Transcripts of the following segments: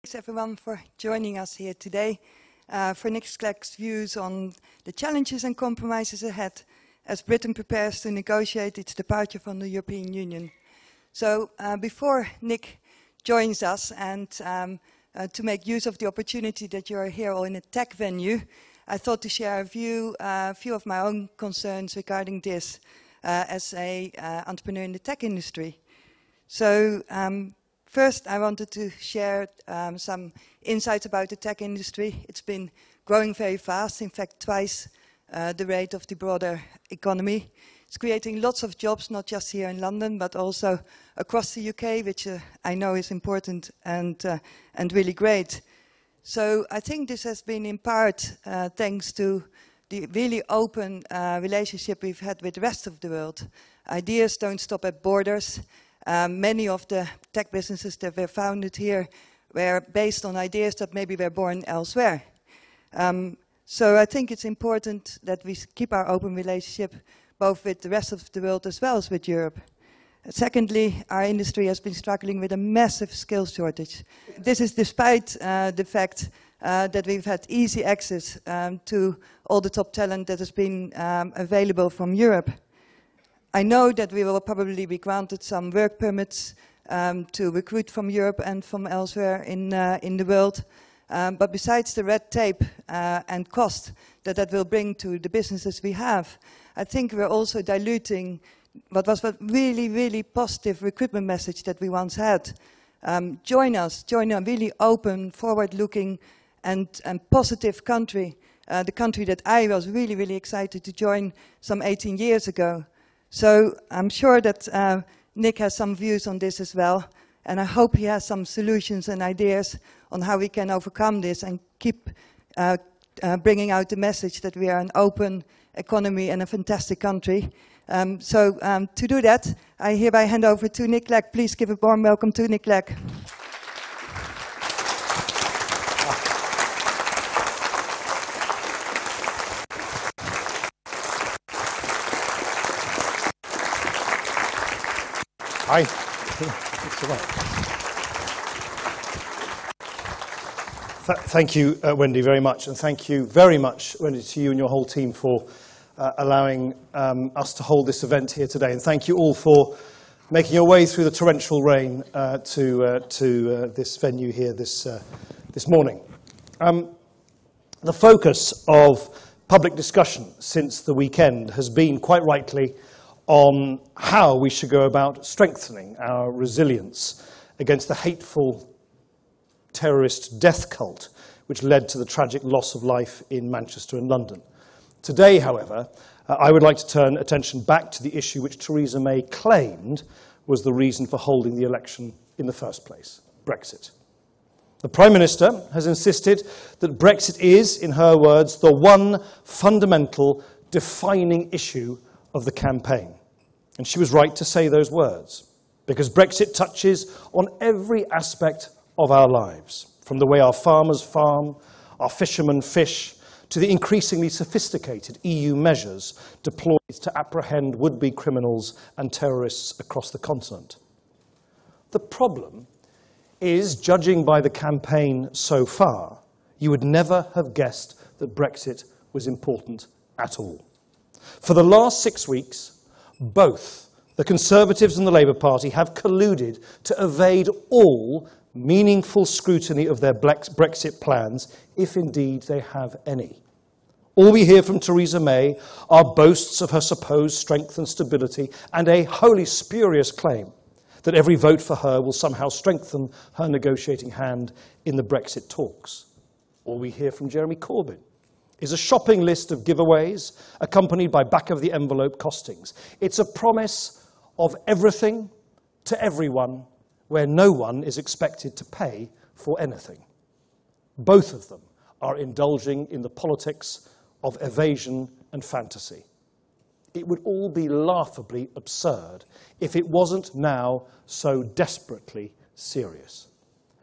Thanks everyone for joining us here today for Nick Clegg's views on the challenges and compromises ahead as Britain prepares to negotiate its departure from the European Union. So before Nick joins us and to make use of the opportunity that you are here all in a tech venue, I thought to share a few of my own concerns regarding this as an entrepreneur in the tech industry. So first, I wanted to share some insights about the tech industry. It's been growing very fast, in fact, twice the rate of the broader economy. It's creating lots of jobs, not just here in London, but also across the UK, which I know is important and really great. So I think this has been in part thanks to the really open relationship we've had with the rest of the world. Ideas don't stop at borders. Many of the tech businesses that were founded here were based on ideas that maybe were born elsewhere. So I think it's important that we keep our open relationship both with the rest of the world as well as with Europe. Secondly, our industry has been struggling with a massive skills shortage. This is despite the fact that we've had easy access to all the top talent that has been available from Europe. I know that we will probably be granted some work permits to recruit from Europe and from elsewhere in the world. But besides the red tape and cost that will bring to the businesses we have, I think we're also diluting what was a really, really positive recruitment message that we once had. Join a really open, forward-looking and positive country, the country that I was really, really excited to join some 18 years ago. So I'm sure that Nick has some views on this as well, and I hope he has some solutions and ideas on how we can overcome this and keep bringing out the message that we are an open economy and a fantastic country. So to do that, I hereby hand over to Nick Clegg. Please give a warm welcome to Nick Clegg. Hi. Thank you, Wendy, very much. And thank you very much, Wendy, to you and your whole team for allowing us to hold this event here today. And thank you all for making your way through the torrential rain to this venue here this morning. The focus of public discussion since the weekend has been, quite rightly, on how we should go about strengthening our resilience against the hateful terrorist death cult which led to the tragic loss of life in Manchester and London. Today, however, I would like to turn attention back to the issue which Theresa May claimed was the reason for holding the election in the first place: Brexit. The Prime Minister has insisted that Brexit is, in her words, the one fundamental defining issue of the campaign. And she was right to say those words, because Brexit touches on every aspect of our lives, from the way our farmers farm, our fishermen fish, to the increasingly sophisticated EU measures deployed to apprehend would-be criminals and terrorists across the continent. The problem is, judging by the campaign so far, you would never have guessed that Brexit was important at all. For the last 6 weeks, both the Conservatives and the Labour Party have colluded to evade all meaningful scrutiny of their Brexit plans, if indeed they have any. All we hear from Theresa May are boasts of her supposed strength and stability and a wholly spurious claim that every vote for her will somehow strengthen her negotiating hand in the Brexit talks. All we hear from Jeremy Corbyn is a shopping list of giveaways accompanied by back-of-the-envelope costings. It's a promise of everything to everyone where no one is expected to pay for anything. Both of them are indulging in the politics of evasion and fantasy. It would all be laughably absurd if it wasn't now so desperately serious.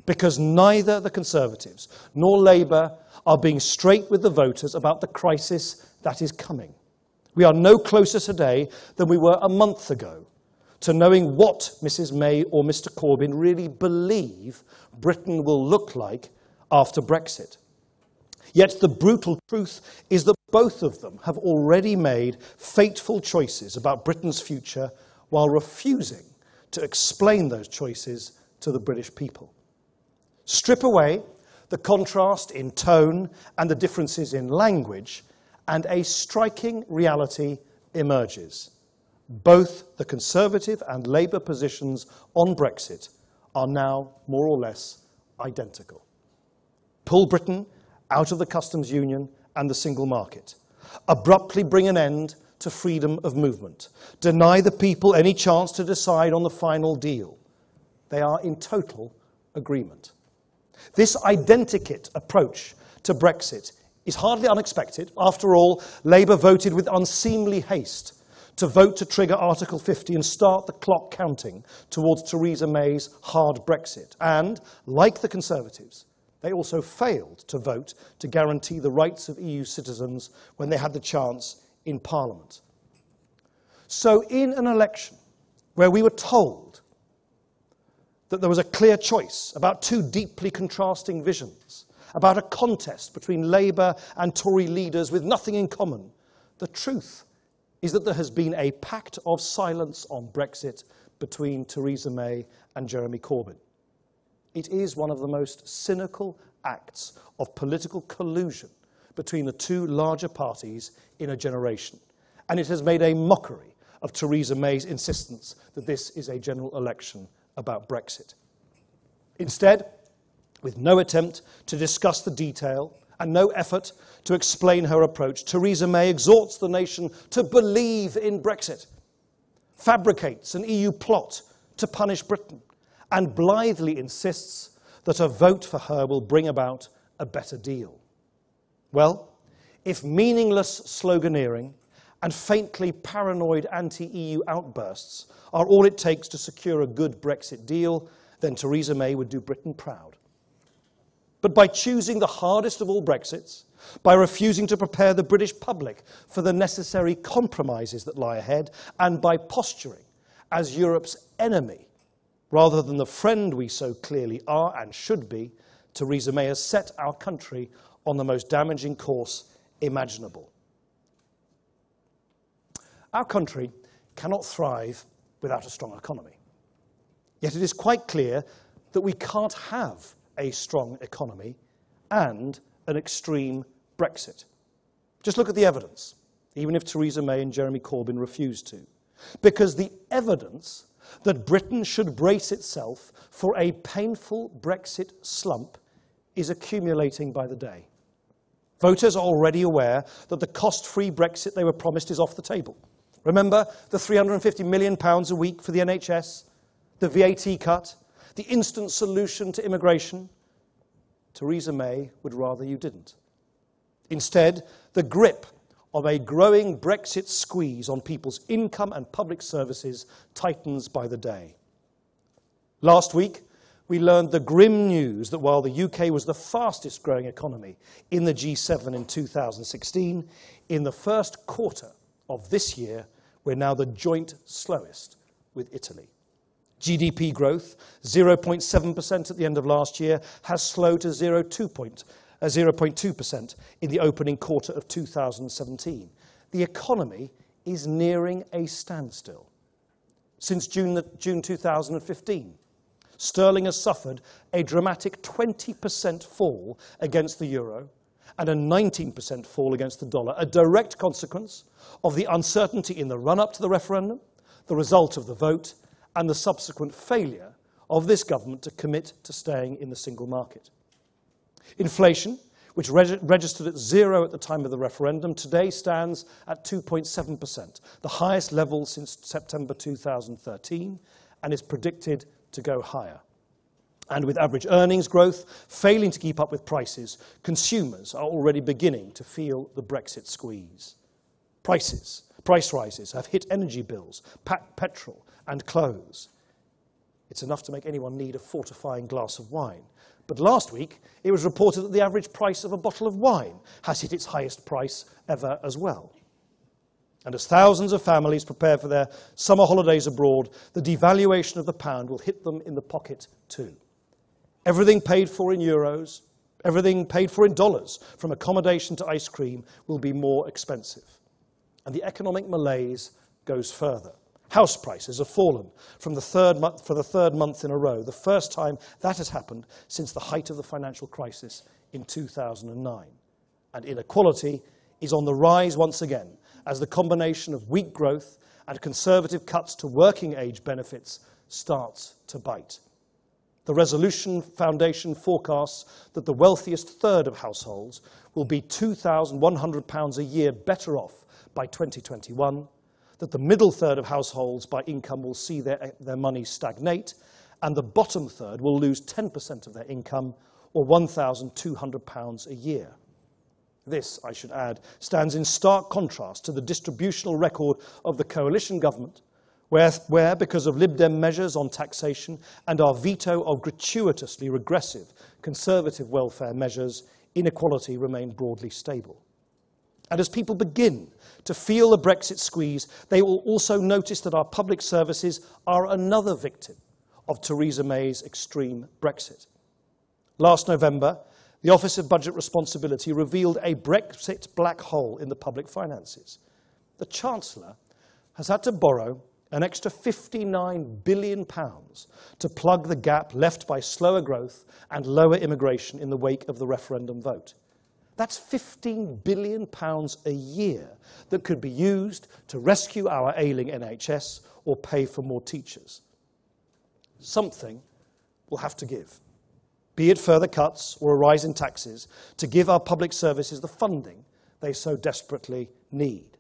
Because neither the Conservatives nor Labour are being straight with the voters about the crisis that is coming. We are no closer today than we were a month ago to knowing what Mrs. May or Mr. Corbyn really believe Britain will look like after Brexit. Yet the brutal truth is that both of them have already made fateful choices about Britain's future while refusing to explain those choices to the British people. Strip away the contrast in tone and the differences in language, and a striking reality emerges. Both the Conservative and Labour positions on Brexit are now more or less identical. Pull Britain out of the customs union and the single market. Abruptly bring an end to freedom of movement. Deny the people any chance to decide on the final deal. They are in total agreement. This identikit approach to Brexit is hardly unexpected. After all, Labour voted with unseemly haste to vote to trigger Article 50 and start the clock counting towards Theresa May's hard Brexit. And, like the Conservatives, they also failed to vote to guarantee the rights of EU citizens when they had the chance in Parliament. So in an election where we were told that there was a clear choice about two deeply contrasting visions, about a contest between Labour and Tory leaders with nothing in common, the truth is that there has been a pact of silence on Brexit between Theresa May and Jeremy Corbyn. It is one of the most cynical acts of political collusion between the two larger parties in a generation. And it has made a mockery of Theresa May's insistence that this is a general election about Brexit. Instead, with no attempt to discuss the detail and no effort to explain her approach, Theresa May exhorts the nation to believe in Brexit, fabricates an EU plot to punish Britain, and blithely insists that a vote for her will bring about a better deal. Well, if meaningless sloganeering and faintly paranoid anti-EU outbursts are all it takes to secure a good Brexit deal, then Theresa May would do Britain proud. But by choosing the hardest of all Brexits, by refusing to prepare the British public for the necessary compromises that lie ahead, and by posturing as Europe's enemy rather than the friend we so clearly are and should be, Theresa May has set our country on the most damaging course imaginable. Our country cannot thrive without a strong economy. Yet it is quite clear that we can't have a strong economy and an extreme Brexit. Just look at the evidence, even if Theresa May and Jeremy Corbyn refuse to. Because the evidence that Britain should brace itself for a painful Brexit slump is accumulating by the day. Voters are already aware that the cost-free Brexit they were promised is off the table. Remember the £350 million a week for the NHS, the VAT cut, the instant solution to immigration? Theresa May would rather you didn't. Instead, the grip of a growing Brexit squeeze on people's income and public services tightens by the day. Last week, we learned the grim news that while the UK was the fastest growing economy in the G7 in 2016, in the first quarter of this year, we're now the joint slowest with Italy. GDP growth, 0.7% at the end of last year, has slowed to 0.2% in the opening quarter of 2017. The economy is nearing a standstill. Since June 2015, sterling has suffered a dramatic 20% fall against the euro and a 19% fall against the dollar, a direct consequence of the uncertainty in the run-up to the referendum, the result of the vote, and the subsequent failure of this government to commit to staying in the single market. Inflation, which registered at 0 at the time of the referendum, today stands at 2.7%, the highest level since September 2013, and is predicted to go higher. And with average earnings growth failing to keep up with prices, consumers are already beginning to feel the Brexit squeeze. Price rises have hit energy bills, petrol, and clothes. It's enough to make anyone need a fortifying glass of wine. But last week, it was reported that the average price of a bottle of wine has hit its highest price ever as well. And as thousands of families prepare for their summer holidays abroad, the devaluation of the pound will hit them in the pocket too. Everything paid for in euros, everything paid for in dollars, from accommodation to ice cream, will be more expensive. And the economic malaise goes further. House prices have fallen for the third month in a row, the first time that has happened since the height of the financial crisis in 2009. And inequality is on the rise once again, as the combination of weak growth and conservative cuts to working age benefits starts to bite. The Resolution Foundation forecasts that the wealthiest third of households will be £2,100 a year better off by 2021, that the middle third of households by income will see their money stagnate, and the bottom third will lose 10% of their income, or £1,200 a year. This, I should add, stands in stark contrast to the distributional record of the coalition government, where, because of Lib Dem measures on taxation and our veto of gratuitously regressive conservative welfare measures, inequality remained broadly stable. And as people begin to feel the Brexit squeeze, they will also notice that our public services are another victim of Theresa May's extreme Brexit. Last November, the Office of Budget Responsibility revealed a Brexit black hole in the public finances. The Chancellor has had to borrow an extra £59 billion to plug the gap left by slower growth and lower immigration in the wake of the referendum vote. That's £15 billion a year that could be used to rescue our ailing NHS or pay for more teachers. Something will have to give, be it further cuts or a rise in taxes, to give our public services the funding they so desperately need,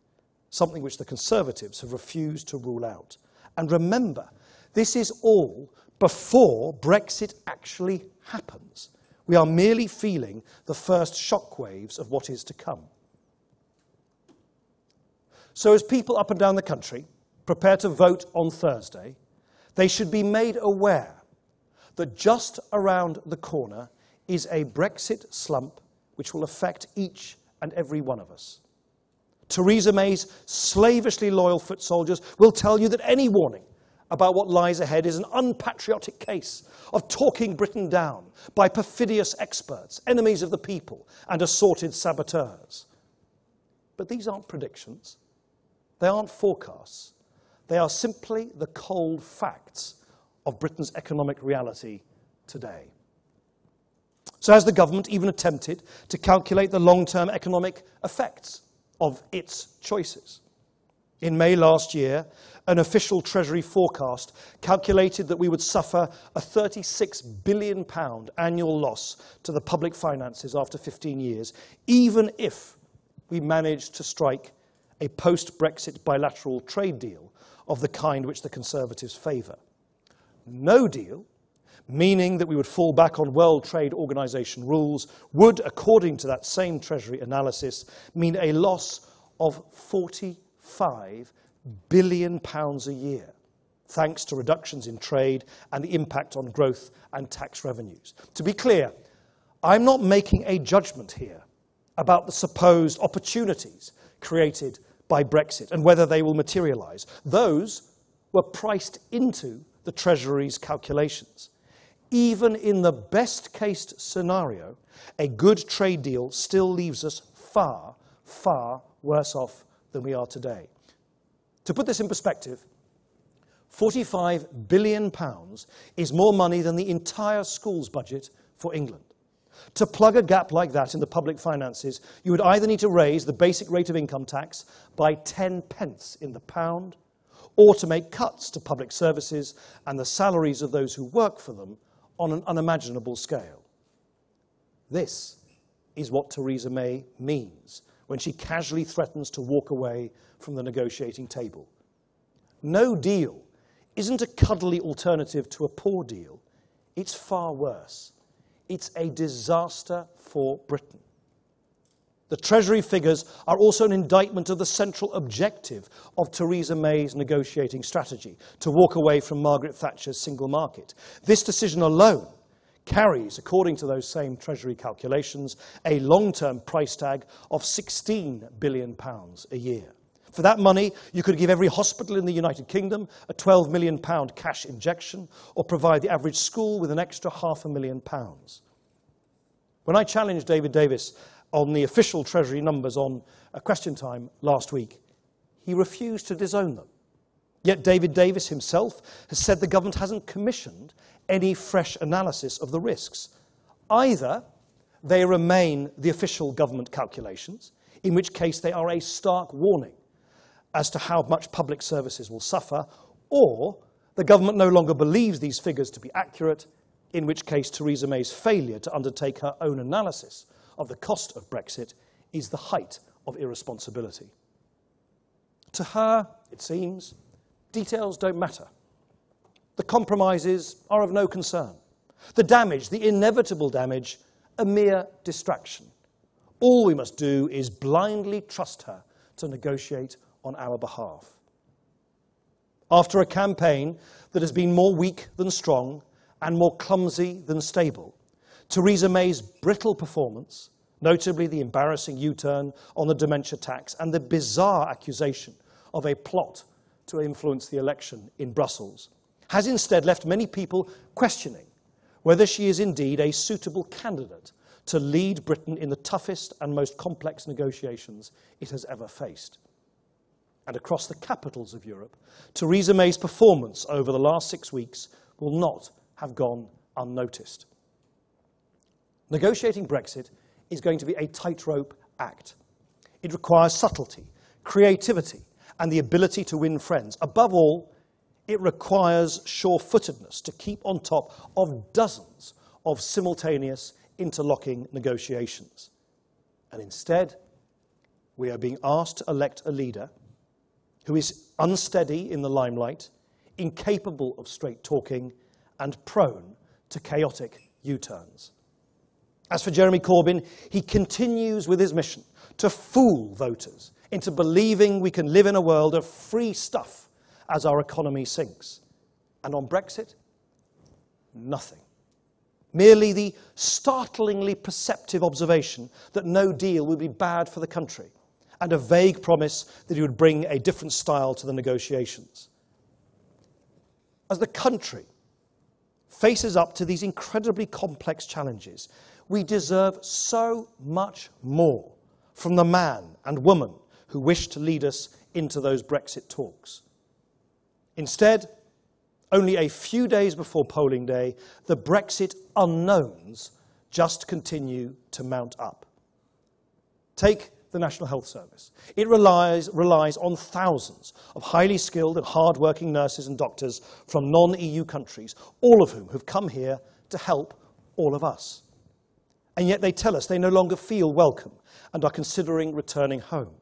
something which the Conservatives have refused to rule out. And remember, this is all before Brexit actually happens. We are merely feeling the first shockwaves of what is to come. So as people up and down the country prepare to vote on Thursday, they should be made aware that just around the corner is a Brexit slump which will affect each and every one of us. Theresa May's slavishly loyal foot soldiers will tell you that any warning about what lies ahead is an unpatriotic case of talking Britain down by perfidious experts, enemies of the people, and assorted saboteurs. But these aren't predictions. They aren't forecasts. They are simply the cold facts of Britain's economic reality today. So has the government even attempted to calculate the long-term economic effects of its choices? In May last year, an official Treasury forecast calculated that we would suffer a £36 billion annual loss to the public finances after 15 years, even if we managed to strike a post-Brexit bilateral trade deal of the kind which the Conservatives favour. No deal, meaning that we would fall back on World Trade Organization rules, would, according to that same Treasury analysis, mean a loss of £45 billion a year, thanks to reductions in trade and the impact on growth and tax revenues. To be clear, I'm not making a judgment here about the supposed opportunities created by Brexit and whether they will materialise. Those were priced into the Treasury's calculations. Even in the best-case scenario, a good trade deal still leaves us far, far worse off than we are today. To put this in perspective, £45 billion is more money than the entire schools budget for England. To plug a gap like that in the public finances, you would either need to raise the basic rate of income tax by 10 pence in the pound, or to make cuts to public services and the salaries of those who work for them on an unimaginable scale. This is what Theresa May means when she casually threatens to walk away from the negotiating table. No deal isn't a cuddly alternative to a poor deal. It's far worse. It's a disaster for Britain. The Treasury figures are also an indictment of the central objective of Theresa May's negotiating strategy, to walk away from Margaret Thatcher's single market. This decision alone carries, according to those same Treasury calculations, a long-term price tag of £16 billion a year. For that money, you could give every hospital in the United Kingdom a £12 million cash injection, or provide the average school with an extra £500,000. When I challenged David Davis on the official Treasury numbers on a Question Time last week, he refused to disown them. Yet David Davis himself has said the government hasn't commissioned any fresh analysis of the risks. Either they remain the official government calculations, in which case they are a stark warning as to how much public services will suffer, or the government no longer believes these figures to be accurate, in which case Theresa May's failure to undertake her own analysis of the cost of Brexit is the height of irresponsibility. To her, it seems, details don't matter. The compromises are of no concern. The damage, the inevitable damage, a mere distraction. All we must do is blindly trust her to negotiate on our behalf. After a campaign that has been more weak than strong and more clumsy than stable, Theresa May's brittle performance, notably the embarrassing U-turn on the dementia tax and the bizarre accusation of a plot to influence the election in Brussels, has instead left many people questioning whether she is indeed a suitable candidate to lead Britain in the toughest and most complex negotiations it has ever faced. And across the capitals of Europe, Theresa May's performance over the last 6 weeks will not have gone unnoticed. Negotiating Brexit is going to be a tightrope act. It requires subtlety, creativity, and the ability to win friends. Above all, it requires sure-footedness to keep on top of dozens of simultaneous interlocking negotiations. And instead, we are being asked to elect a leader who is unsteady in the limelight, incapable of straight talking, and prone to chaotic U-turns. As for Jeremy Corbyn, he continues with his mission to fool voters into believing we can live in a world of free stuff as our economy sinks. And on Brexit, nothing. Merely the startlingly perceptive observation that no deal would be bad for the country, and a vague promise that he would bring a different style to the negotiations. As the country faces up to these incredibly complex challenges, we deserve so much more from the man and woman who wish to lead us into those Brexit talks. Instead, only a few days before polling day, the Brexit unknowns just continue to mount up. Take the National Health Service. It relies on thousands of highly skilled and hard-working nurses and doctors from non-EU countries, all of whom have come here to help all of us. And yet they tell us they no longer feel welcome and are considering returning home.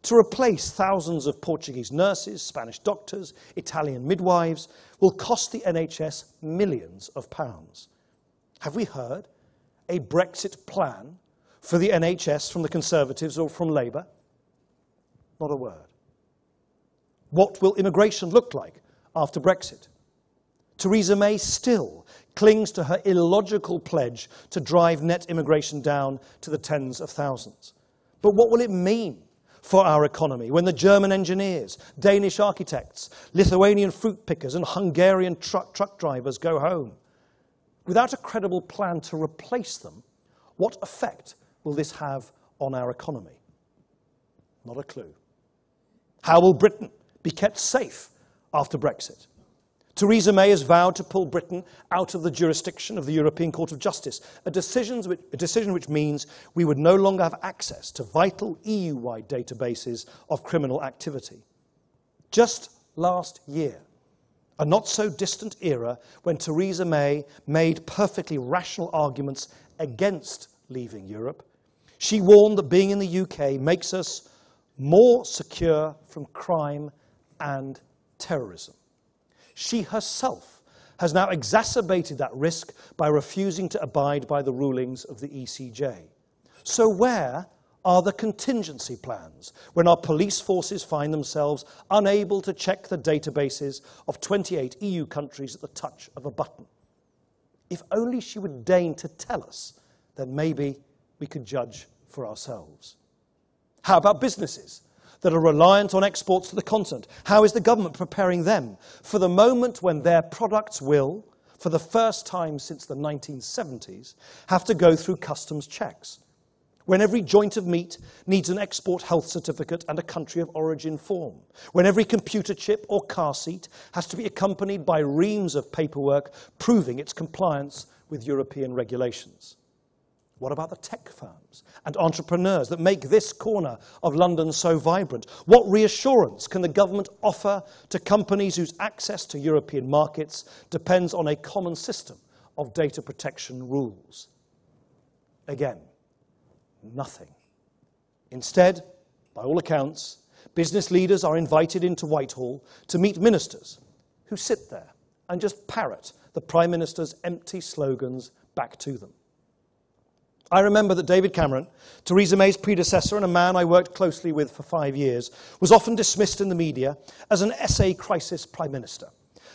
To replace thousands of Portuguese nurses, Spanish doctors, Italian midwives will cost the NHS millions of pounds. Have we heard a Brexit plan for the NHS from the Conservatives or from Labour? Not a word. What will immigration look like after Brexit? Theresa May still clings to her illogical pledge to drive net immigration down to the tens of thousands. But what will it mean for our economy when the German engineers, Danish architects, Lithuanian fruit pickers and Hungarian truck drivers go home? Without a credible plan to replace them, what effect will this have on our economy? Not a clue. How will Britain be kept safe after Brexit? Theresa May has vowed to pull Britain out of the jurisdiction of the European Court of Justice, a decision which means we would no longer have access to vital EU-wide databases of criminal activity. Just last year, a not-so-distant era when Theresa May made perfectly rational arguments against leaving Europe, she warned that being in the UK makes us more secure from crime and terrorism. She herself has now exacerbated that risk by refusing to abide by the rulings of the ECJ. So where are the contingency plans when our police forces find themselves unable to check the databases of 28 EU countries at the touch of a button? If only she would deign to tell us, then maybe we could judge for ourselves. How about businesses? that are reliant on exports to the continent? How is the government preparing them for the moment when their products will, for the first time since the 1970s, have to go through customs checks? When every joint of meat needs an export health certificate and a country of origin form. When every computer chip or car seat has to be accompanied by reams of paperwork proving its compliance with European regulations. What about the tech firms and entrepreneurs that make this corner of London so vibrant? What reassurance can the government offer to companies whose access to European markets depends on a common system of data protection rules? Again, nothing. Instead, by all accounts, business leaders are invited into Whitehall to meet ministers who sit there and just parrot the Prime Minister's empty slogans back to them. I remember that David Cameron, Theresa May's predecessor and a man I worked closely with for 5 years, was often dismissed in the media as an essay crisis Prime Minister,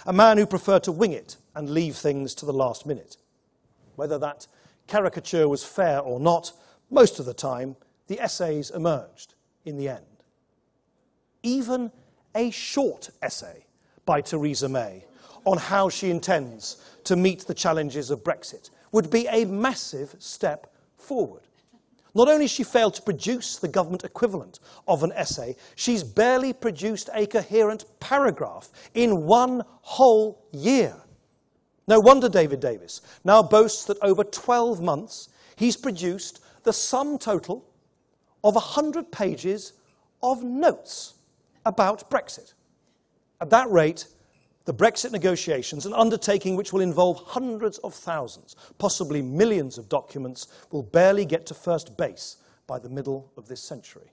a man who preferred to wing it and leave things to the last minute. Whether that caricature was fair or not, most of the time, the essays emerged in the end. Even a short essay by Theresa May on how she intends to meet the challenges of Brexit would be a massive step forward. Not only has she failed to produce the government equivalent of an essay, she's barely produced a coherent paragraph in one whole year. No wonder David Davis now boasts that over 12 months he's produced the sum total of 100 pages of notes about Brexit. At that rate, the Brexit negotiations, an undertaking which will involve hundreds of thousands, possibly millions of documents, will barely get to first base by the middle of this century.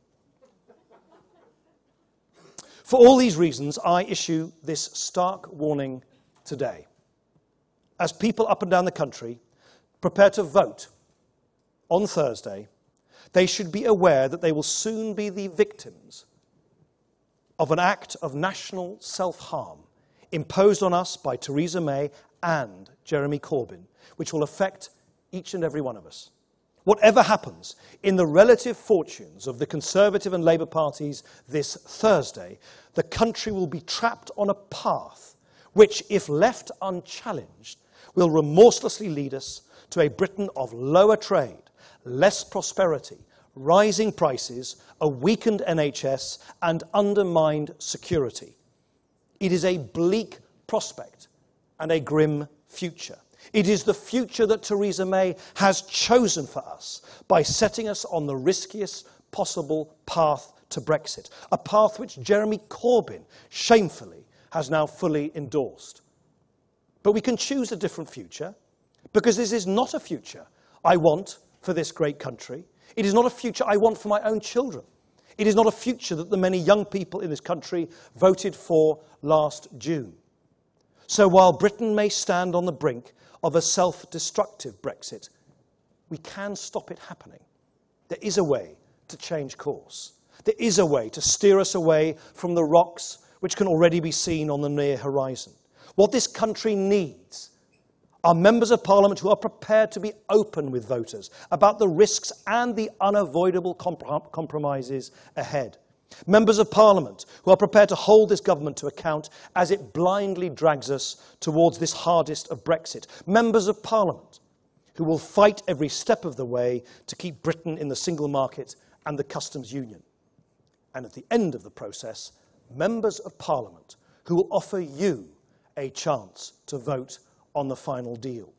For all these reasons, I issue this stark warning today. As people up and down the country prepare to vote on Thursday, they should be aware that they will soon be the victims of an act of national self-harm imposed on us by Theresa May and Jeremy Corbyn, which will affect each and every one of us. Whatever happens in the relative fortunes of the Conservative and Labour parties this Thursday, the country will be trapped on a path which, if left unchallenged, will remorselessly lead us to a Britain of lower trade, less prosperity, rising prices, a weakened NHS, and undermined security. It is a bleak prospect and a grim future. It is the future that Theresa May has chosen for us by setting us on the riskiest possible path to Brexit, a path which Jeremy Corbyn shamefully has now fully endorsed. But we can choose a different future, because this is not a future I want for this great country. It is not a future I want for my own children. It is not a future that the many young people in this country voted for last June. So while Britain may stand on the brink of a self-destructive Brexit, we can stop it happening. There is a way to change course. There is a way to steer us away from the rocks which can already be seen on the near horizon. What this country needs are members of Parliament who are prepared to be open with voters about the risks and the unavoidable compromises ahead. Members of Parliament who are prepared to hold this government to account as it blindly drags us towards this hardest of Brexit. Members of Parliament who will fight every step of the way to keep Britain in the single market and the customs union. And at the end of the process, members of Parliament who will offer you a chance to vote on the final deal.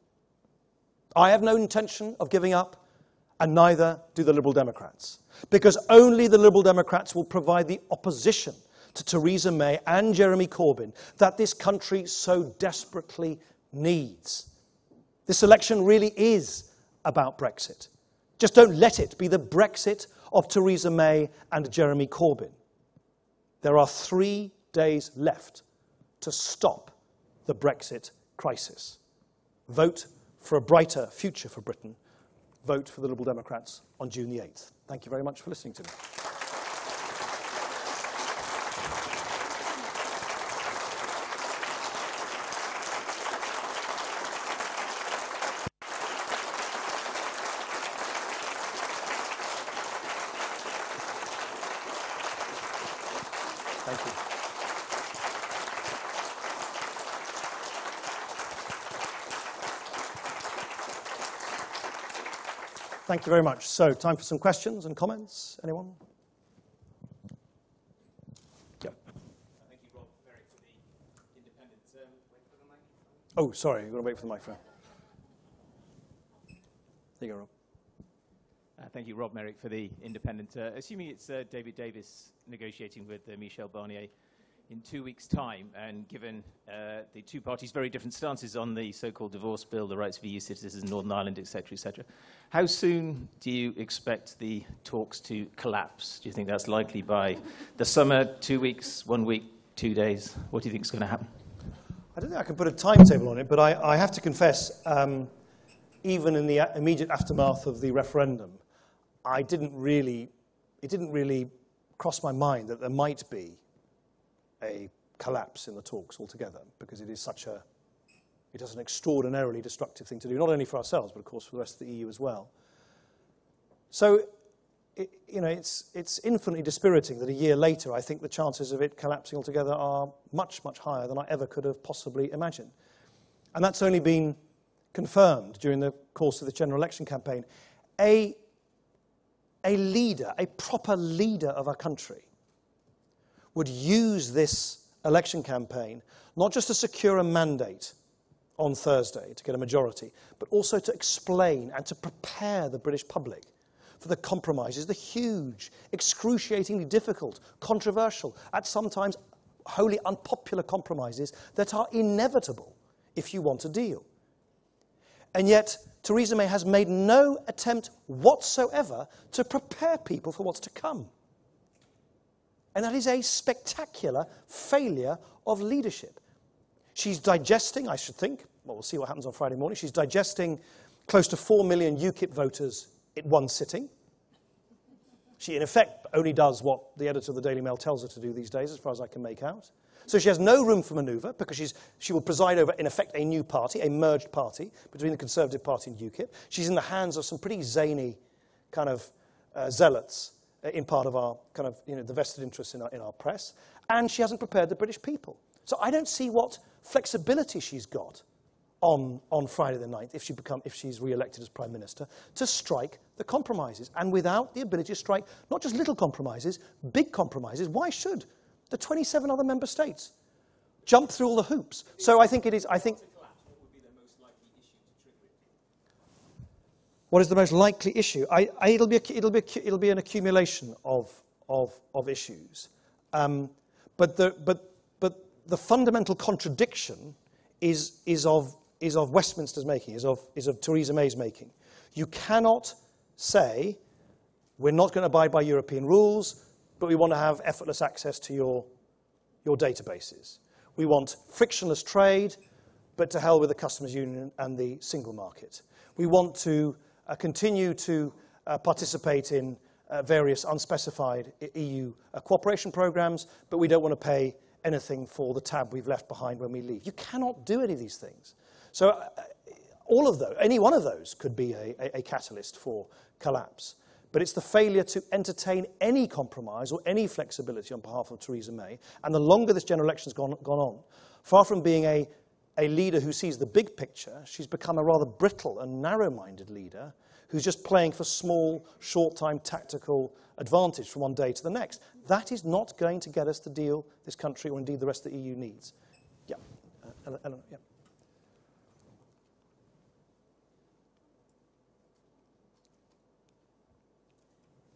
I have no intention of giving up, and neither do the Liberal Democrats, because only the Liberal Democrats will provide the opposition to Theresa May and Jeremy Corbyn that this country so desperately needs. This election really is about Brexit. Just don't let it be the Brexit of Theresa May and Jeremy Corbyn. There are 3 days left to stop the Brexit crisis. Vote for a brighter future for Britain. Vote for the Liberal Democrats on June the 8th. Thank you very much for listening to me. Thank you. Thank you very much. So, time for some questions and comments. Anyone? Yep. Thank you, Rob Merrick, for the independent. Wait for the microphone. Oh, sorry, you've got to wait for the microphone. There you go, Rob. Thank you, Rob Merrick, for the independent. Assuming it's David Davis negotiating with Michel Barnier in 2 weeks' time, and given the two parties' very different stances on the so-called divorce bill, the rights of EU citizens in Northern Ireland, etc., how soon do you expect the talks to collapse? Do you think that's likely by the summer, 2 weeks, 1 week, 2 days? What do you think is going to happen? I don't think I can put a timetable on it, but I have to confess, even in the immediate aftermath of the referendum, it didn't really cross my mind that there might be a collapse in the talks altogether, because it is an extraordinarily destructive thing to do, not only for ourselves, but of course for the rest of the EU as well. So, it's infinitely dispiriting that a year later, I think the chances of it collapsing altogether are much, much higher than I ever could have possibly imagined. And that's only been confirmed during the course of the general election campaign. A leader, a proper leader of our country, would use this election campaign not just to secure a mandate on Thursday to get a majority, but also to explain and to prepare the British public for the compromises, the huge, excruciatingly difficult, controversial, at sometimes wholly unpopular compromises that are inevitable if you want a deal. And yet, Theresa May has made no attempt whatsoever to prepare people for what's to come. And that is a spectacular failure of leadership. She's digesting, I should think, well, we'll see what happens on Friday morning, she's digesting close to 4 million UKIP voters in one sitting. She, in effect, only does what the editor of the Daily Mail tells her to do these days, as far as I can make out. So she has no room for manoeuvre, because she will preside over, in effect, a new party, a merged party between the Conservative Party and UKIP. She's in the hands of some pretty zany kind of zealots in part of our kind of, the vested interests in our press. And she hasn't prepared the British people. So I don't see what flexibility she's got on Friday the 9th, if she's re-elected as Prime Minister, to strike the compromises. And without the ability to strike not just little compromises, big compromises, why should the 27 other member states jump through all the hoops? So I think it is, What is the most likely issue? It'll be an accumulation of issues, but the fundamental contradiction is of Westminster's making, is of Theresa May's making. You cannot say we're not going to abide by European rules, but we want to have effortless access to your databases. We want frictionless trade, but to hell with the customs union and the single market. We want to continue to participate in various unspecified EU cooperation programs, but we don't want to pay anything for the tab we've left behind when we leave. You cannot do any of these things. So all of those, any one of those could be a catalyst for collapse. But it's the failure to entertain any compromise or any flexibility on behalf of Theresa May. And the longer this general election has gone on, far from being a leader who sees the big picture, she's become a rather brittle and narrow-minded leader who's just playing for small, short-time tactical advantage from one day to the next. That is not going to get us the deal this country, or indeed the rest of the EU, needs. Yeah. Eleanor, yeah.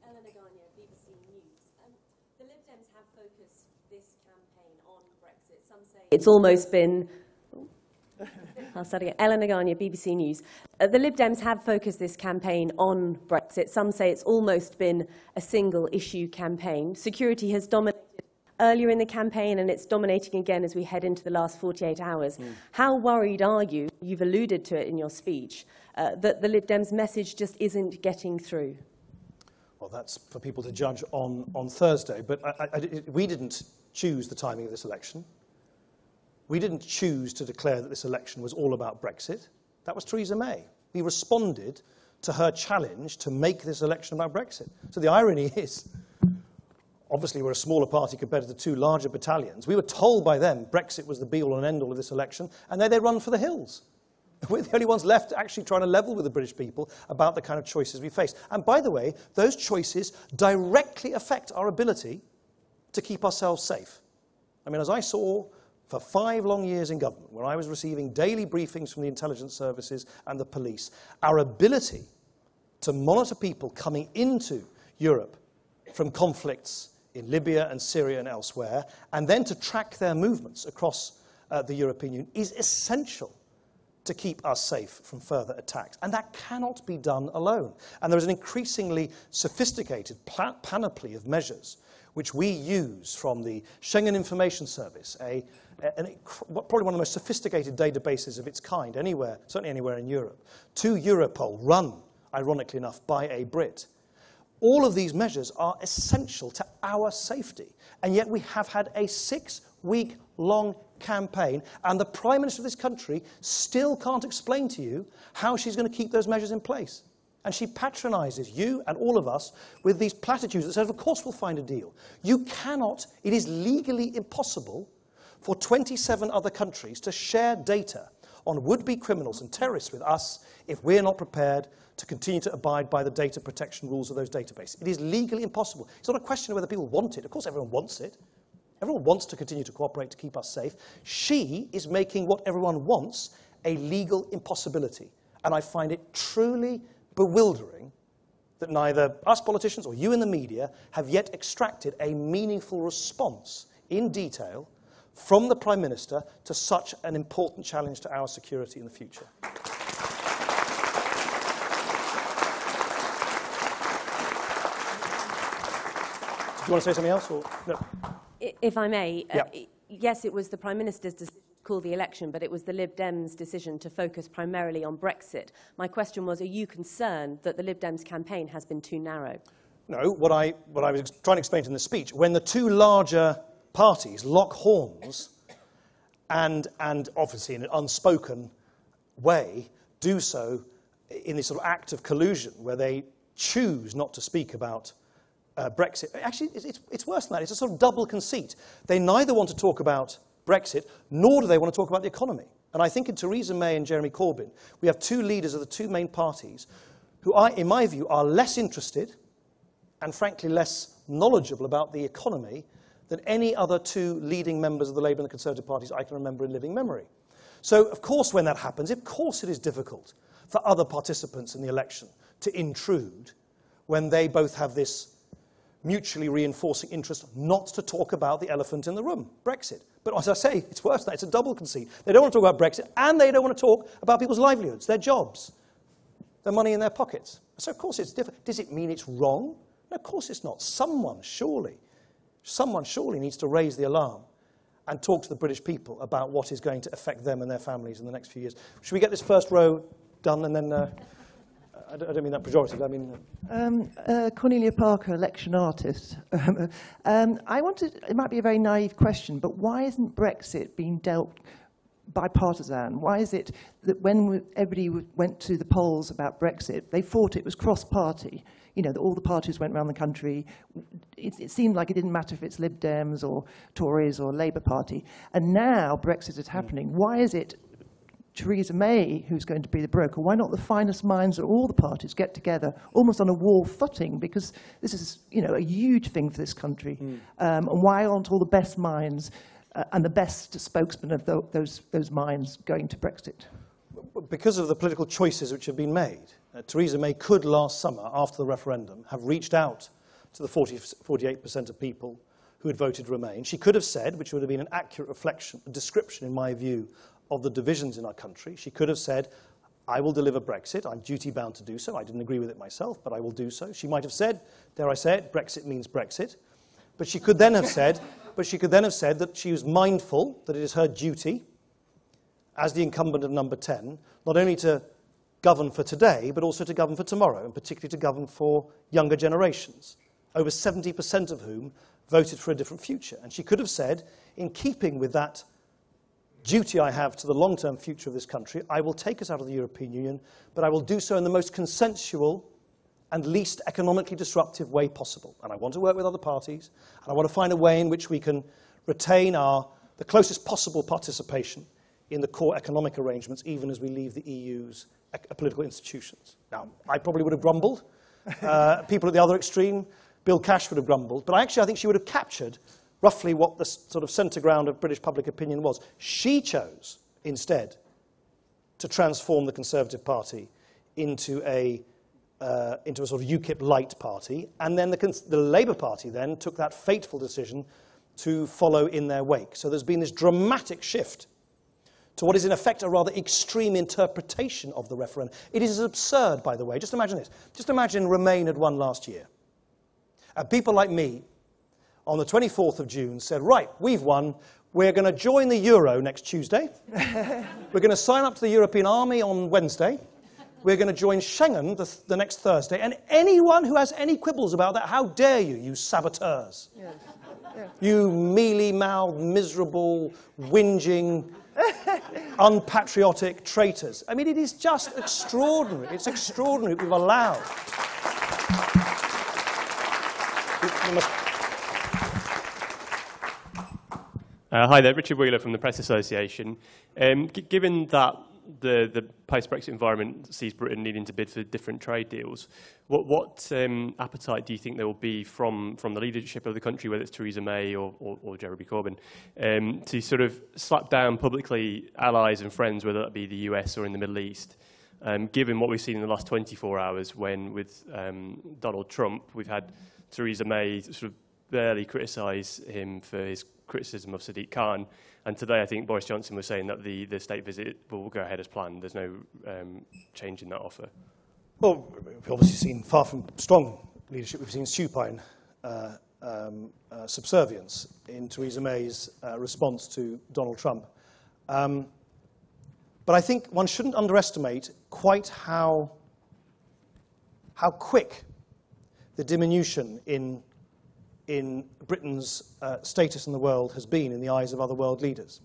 Eleanor Garnier, BBC News. The Lib Dems have focused this campaign on Brexit. Some say it's almost been... I'll start again. Eleanor Garnier, BBC News. The Lib Dems have focused this campaign on Brexit. Some say it's almost been a single-issue campaign. Security has dominated earlier in the campaign, and it's dominating again as we head into the last 48 hours. How worried are you, you've alluded to it in your speech, that the Lib Dems' message just isn't getting through? Well, that's for people to judge on Thursday. But we didn't choose the timing of this election. We didn't choose to declare that this election was all about Brexit. That was Theresa May. We responded to her challenge to make this election about Brexit. So the irony is, Obviously, we're a smaller party compared to the two larger battalions. We were told by them Brexit was the be-all and end-all of this election, and then they run for the hills. We're the only ones left actually trying to level with the British people about the kind of choices we face. And by the way, those choices directly affect our ability to keep ourselves safe. I mean, as I saw for 5 long years in government, where I was receiving daily briefings from the intelligence services and the police, our ability to monitor people coming into Europe from conflicts in Libya and Syria and elsewhere, and then to track their movements across the European Union is essential to keep us safe from further attacks. And that cannot be done alone. And there is an increasingly sophisticated panoply of measures which we use from the Schengen Information Service, probably one of the most sophisticated databases of its kind anywhere, certainly anywhere in Europe, to Europol, run, ironically enough, by a Brit. All of these measures are essential to our safety. And yet we have had a 6-week-long campaign, and the Prime Minister of this country still can't explain to you how she's going to keep those measures in place. And she patronises you and all of us with these platitudes that says, of course we'll find a deal. You cannot, it is legally impossible for 27 other countries to share data on would-be criminals and terrorists with us if we're not prepared to continue to abide by the data protection rules of those databases. It is legally impossible. It's not a question of whether people want it. Of course everyone wants it. Everyone wants to continue to cooperate to keep us safe. She is making what everyone wants a legal impossibility. And I find it truly bewildering that neither us politicians or you in the media have yet extracted a meaningful response in detail from the Prime Minister to such an important challenge to our security in the future. Do you want to say something else? Or no? If I may, Yeah. Yes, it was the Prime Minister's decision to call the election, but it was the Lib Dems' decision to focus primarily on Brexit. My question was, are you concerned that the Lib Dems' campaign has been too narrow? No, what I was trying to explain in the speech, when the two larger parties lock horns and obviously in an unspoken way do so in this sort of act of collusion where they choose not to speak about Brexit. Actually, it's worse than that. It's a sort of double conceit. They neither want to talk about Brexit, nor do they want to talk about the economy. And I think in Theresa May and Jeremy Corbyn, we have two leaders of the two main parties who, in my view, are less interested and, frankly, less knowledgeable about the economy than any other two leading members of the Labour and the Conservative parties I can remember in living memory. So, of course, when that happens, of course it is difficult for other participants in the election to intrude when they both have this mutually reinforcing interest not to talk about the elephant in the room, Brexit. But as I say, it's worse than that. It's a double conceit. They don't want to talk about Brexit, and they don't want to talk about people's livelihoods, their jobs, their money in their pockets. So, of course, it's different. Does it mean it's wrong? No, of course it's not. Someone surely needs to raise the alarm and talk to the British people about what is going to affect them and their families in the next few years. Should we get this first row done, and then... I don't mean that pejorative. I mean... Cornelia Parker, election artist. It might be a very naive question, but why isn't Brexit being dealt bipartisan? Why is it that when everybody went to the polls about Brexit, they thought it was cross-party? You know, that all the parties went around the country. It seemed like it didn't matter if it's Lib Dems or Tories or Labour Party. And now Brexit is happening. Why is it Theresa May who's going to be the broker? Why not the finest minds of all the parties get together, almost on a war footing? Because this is, you know, a huge thing for this country. And why aren't all the best minds and the best spokesmen of those minds going to Brexit? Because of the political choices which have been made, Theresa May could last summer, after the referendum, have reached out to the 48% of people who had voted Remain. She could have said, which would have been an accurate reflection, a description, in my view, of the divisions in our country. She could have said, I will deliver Brexit. I'm duty-bound to do so. I didn't agree with it myself, but I will do so. She might have said, dare I say it, Brexit means Brexit. But she could then have said, that she was mindful that it is her duty, as the incumbent of number 10, not only to govern for today, but also to govern for tomorrow, and particularly to govern for younger generations, over 70% of whom voted for a different future. And she could have said, in keeping with that duty I have to the long-term future of this country, I will take us out of the European Union, but I will do so in the most consensual and least economically disruptive way possible. And I want to work with other parties, and I want to find a way in which we can retain the closest possible participation in the core economic arrangements, even as we leave the EU's political institutions. Now, I probably would have grumbled. People at the other extreme, Bill Cash would have grumbled. But I think she would have captured roughly what the sort of centre ground of British public opinion was. She chose, instead, to transform the Conservative Party into a sort of UKIP light party, and then the Labour Party then took that fateful decision to follow in their wake. So there's been this dramatic shift to what is in effect a rather extreme interpretation of the referendum. It is absurd, by the way. Just imagine this. Just imagine Remain had won last year. And people like me, on the 24th of June, said, right, we've won. We're going to join the Euro next Tuesday. We're going to sign up to the European Army on Wednesday. We're going to join Schengen the next Thursday. And anyone who has any quibbles about that, how dare you, you saboteurs. Yes. Yeah. You mealy-mouthed, miserable, whinging, unpatriotic traitors. I mean, it is just extraordinary. It's extraordinary we've allowed. Hi there, Richard Wheeler from the Press Association. Given that the post-Brexit environment sees Britain needing to bid for different trade deals, what appetite do you think there will be from the leadership of the country, whether it's Theresa May or Jeremy Corbyn, to sort of slap down publicly allies and friends, whether that be the US or in the Middle East, given what we've seen in the last 24 hours when, with Donald Trump, we've had Theresa May sort of barely criticise him for his criticism of Sadiq Khan. And today I think Boris Johnson was saying that the state visit will go ahead as planned. There's no change in that offer. Well, we've obviously seen far from strong leadership. We've seen supine subservience in Theresa May's response to Donald Trump. But I think one shouldn't underestimate quite how quick the diminution in Britain's status in the world has been in the eyes of other world leaders.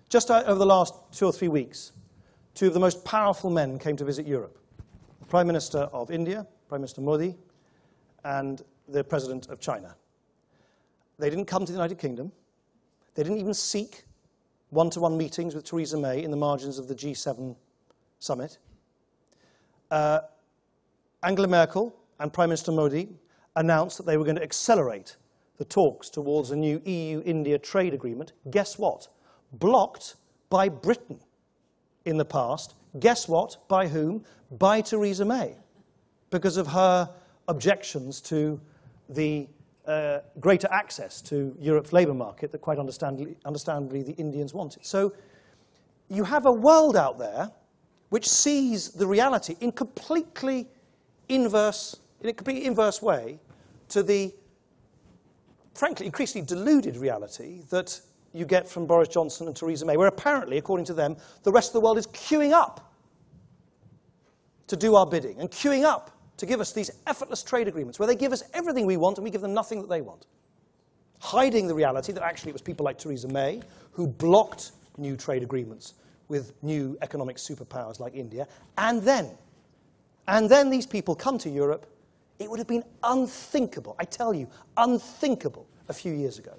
Just over the last 2 or 3 weeks, 2 of the most powerful men came to visit Europe. The Prime Minister of India, Prime Minister Modi, and the President of China. They didn't come to the United Kingdom. They didn't even seek one-to-one meetings with Theresa May in the margins of the G7 summit. Angela Merkel and Prime Minister Modi announced that they were going to accelerate the talks towards a new EU-India trade agreement. Guess what? Blocked by Britain in the past. Guess what? By whom? By Theresa May, because of her objections to the greater access to Europe's labour market that quite understandably the Indians wanted. So you have a world out there which sees the reality in a completely inverse way to the, frankly, increasingly deluded reality that you get from Boris Johnson and Theresa May, where apparently, according to them, the rest of the world is queuing up to do our bidding and queuing up to give us these effortless trade agreements where they give us everything we want and we give them nothing that they want. Hiding the reality that actually it was people like Theresa May who blocked new trade agreements with new economic superpowers like India. And then these people come to Europe. It would have been unthinkable, I tell you, unthinkable a few years ago,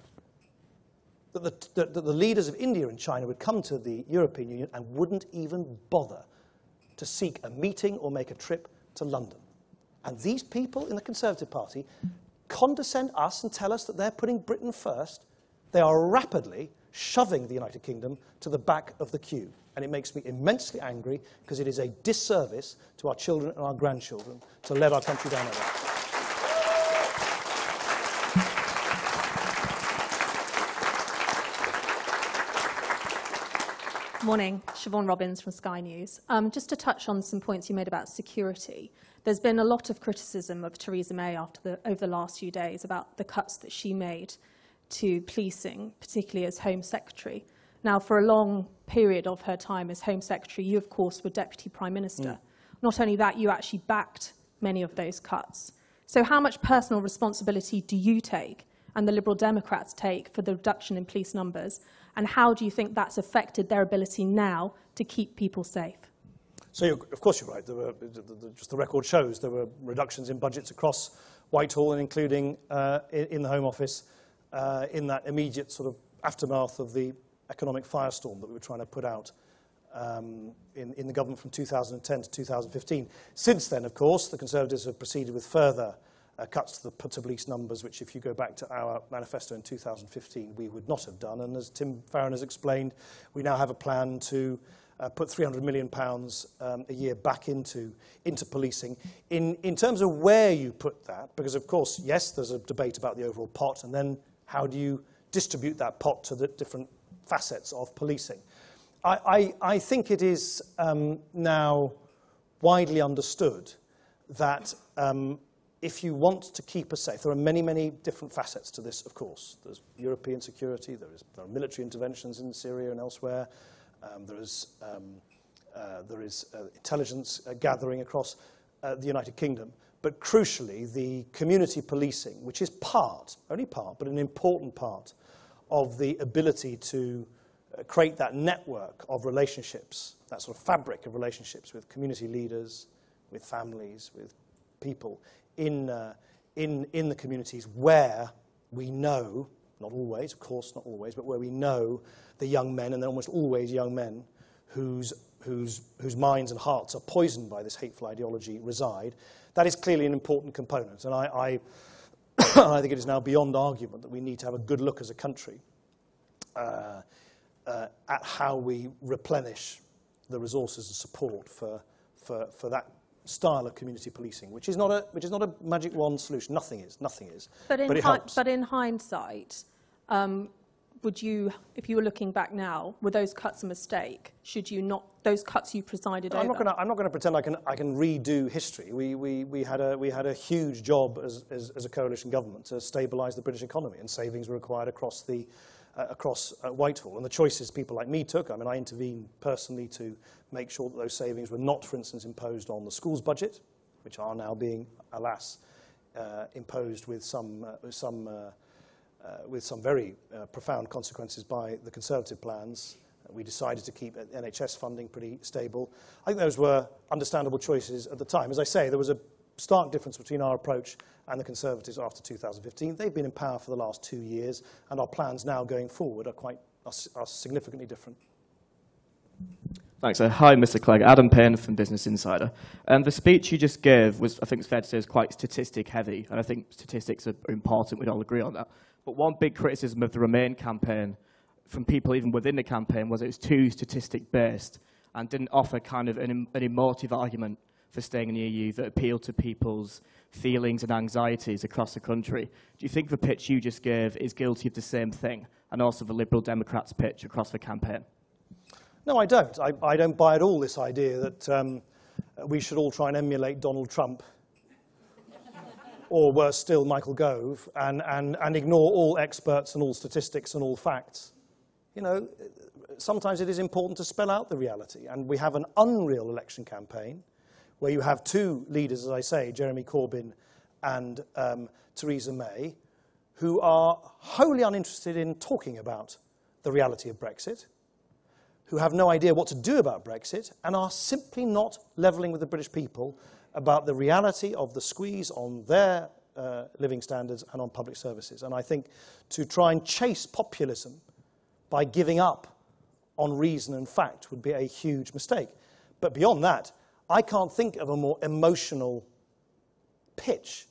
that the leaders of India and China would come to the European Union and wouldn't even bother to seek a meeting or make a trip to London. And these people in the Conservative Party condescend us and tell us that they're putting Britain first. They are rapidly shoving the United Kingdom to the back of the queue. And it makes me immensely angry because it is a disservice to our children and our grandchildren to let our country down like that. Morning, Siobhan Robbins from Sky News. Just to touch on some points you made about security, there's been a lot of criticism of Theresa May over the last few days about the cuts that she made to policing, particularly as Home Secretary. Now, for a long period of her time as Home Secretary, you, of course, were Deputy Prime Minister. Not only that, you actually backed many of those cuts. So how much personal responsibility do you take and the Liberal Democrats take for the reduction in police numbers? And how do you think that's affected their ability now to keep people safe? So, of course, you're right. There were, just the record shows, there were reductions in budgets across Whitehall, and including in the Home Office, in that immediate sort of aftermath of the economic firestorm that we were trying to put out in the government from 2010 to 2015. Since then, of course, the Conservatives have proceeded with further cuts to police numbers, which, if you go back to our manifesto in 2015, we would not have done. And as Tim Farron has explained, we now have a plan to put £300 million a year back into policing. In terms of where you put that, because, of course, yes, there's a debate about the overall pot, and then how do you distribute that pot to the different facets of policing. I think it is now widely understood that if you want to keep us safe, there are many, many different facets to this, of course. There's European security, there are military interventions in Syria and elsewhere, there is intelligence gathering across the United Kingdom. But crucially, the community policing, which is only part, but an important part of the ability to create that network of relationships, that sort of fabric of relationships with community leaders, with families, with people in the communities where we know, not always, of course, not always, but where we know the young men, and they're almost always young men, whose minds and hearts are poisoned by this hateful ideology reside. That is clearly an important component, and I think it is now beyond argument that we need to have a good look as a country at how we replenish the resources and support for that style of community policing, which is not a magic wand solution. Nothing is. But it helps. But in hindsight, would you, if you were looking back now, were those cuts a mistake? Should you not, those cuts you presided over? I'm not going to pretend I can redo history. We had a huge job as a coalition government to stabilise the British economy, and savings were required across Whitehall. And the choices people like me took, I mean, I intervened personally to make sure that those savings were not, for instance, imposed on the schools budget, which are now being, alas, imposed with some very profound consequences by the Conservative plans. We decided to keep NHS funding pretty stable. I think those were understandable choices at the time. As I say, there was a stark difference between our approach and the Conservatives after 2015. They've been in power for the last 2 years, and our plans now going forward are significantly different. Thanks. Hi, Mr. Clegg. Adam Payne from Business Insider. The speech you just gave was, I think it's fair to say, is quite statistic-heavy, and I think statistics are important. We'd all agree on that. But one big criticism of the Remain campaign from people even within the campaign was it was too statistic-based and didn't offer kind of an emotive argument for staying in the EU that appealed to people's feelings and anxieties across the country. Do you think the pitch you just gave is guilty of the same thing, and also the Liberal Democrats' pitch across the campaign? No, I don't. I don't buy at all this idea that we should all try and emulate Donald Trump, or worse still, Michael Gove, and ignore all experts and all statistics and all facts. You know, sometimes it is important to spell out the reality, and we have an unreal election campaign where you have two leaders, as I say, Jeremy Corbyn and Theresa May, who are wholly uninterested in talking about the reality of Brexit, who have no idea what to do about Brexit, and are simply not levelling with the British people about the reality of the squeeze on their living standards and on public services. And I think to try and chase populism by giving up on reason and fact would be a huge mistake. But beyond that, I can't think of a more emotional pitch